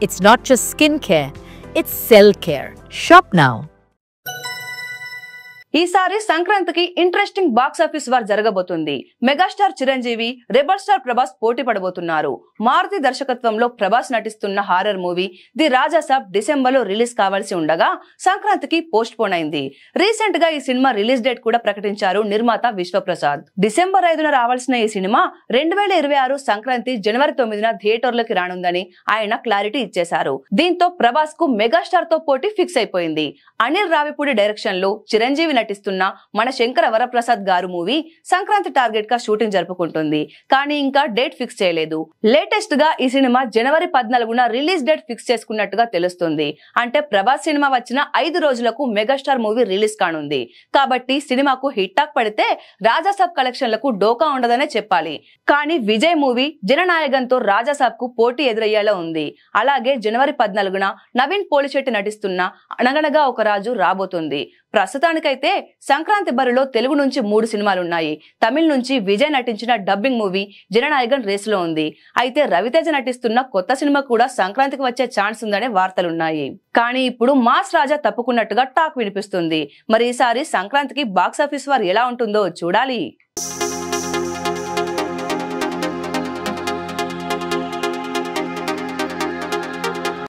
It's not just skin care, it's cell care. Shop now. ఈసారి సంక్రాంతికి interesting box office war జరగబోతుంది. Megastar Chiranjeevi, rebel star Prabhas పోటీ పడబోతున్నారు. మారుతి దర్శకత్వంలో ప్రభాస్ నటిస్తున్న horror movie the Raja Saab December లో release కావాల్సి ఉండగా సంక్రాంతికి పోస్ట్ పోన్ అయింది. రీసెంట్ గా ఈ సినిమా రిలీజ్ డేట్ కూడా ప్రకటించారు నిర్మాత విశ్వప్రసాద్. డిసెంబర్ 5న రావాల్సిన ఈ సినిమా 2026 సంక్రాంతి జనవరి 9న థియేటర్లోకి రానుందని ఆయన క్లారిటీ ఇచ్చేశారు. దీంతో ప్రభాస్ కు మెగాస్టార్ తో పోటీ ఫిక్స్ అయిపోయింది. అనిల్ రావిపూడి డైరెక్షన్ లో చిరంజీవి నటిస్తున్న మన శంకర వరప్రసాద్ గారు మూవీ సంక్రాంతి టార్గెట్ గా షూటింగ్ జరుపుకుంటుంది. కానీ ఇంకా డేట్ ఫిక్స్ చేయలేదు. లేటెస్ట్ గా ఈ సినిమా జనవరి 14న రిలీజ్ డేట్ ఫిక్స్ చేసుకున్నట్టుగా తెలుస్తుంది. అంటే ప్రభాస్ సినిమా వచ్చిన 5 రోజులకు మెగాస్టార్ మూవీ రిలీజ్ కానుంది. కాబట్టి సినిమాకు హిట్ టాక్ పడితే రాజాసాబ్ కలెక్షన్లకు డోకా ఉండదనే చెప్పాలి. కానీ విజయ్ మూవీ జననాయకంతో రాజాసాబ్ కు పోటీ ఎదురయ్యేలా ఉంది. అలాగే జనవరి 14న నవీన్ పోలిశెట్టి నటిస్తున్న అనగనగా ఒక రాజు రాబోతుంది. ప్రస్తుతానికైతే సంక్రాంతి బరిలో తెలుగు నుంచి 3 సినిమాలున్నాయి. తమిళ నుంచి విజయ్ నటించిన డబ్బింగ్ మూవీ జననాయకన్ రేసులో ఉంది. అయితే రవితేజ నటిస్తున్న కొత్త సినిమా కూడా సంక్రాంతికి వచ్చే ఛాన్స్ ఉందనే వార్తలున్నాయి. కానీ ఇప్పుడు మాస్ రాజా తప్పుకున్నట్టుగా టాక్ వినిపిస్తుంది. మరి ఈసారి సంక్రాంతికి బాక్సాఫీస్ వార్ ఎలా ఉంటుందో చూడాలి.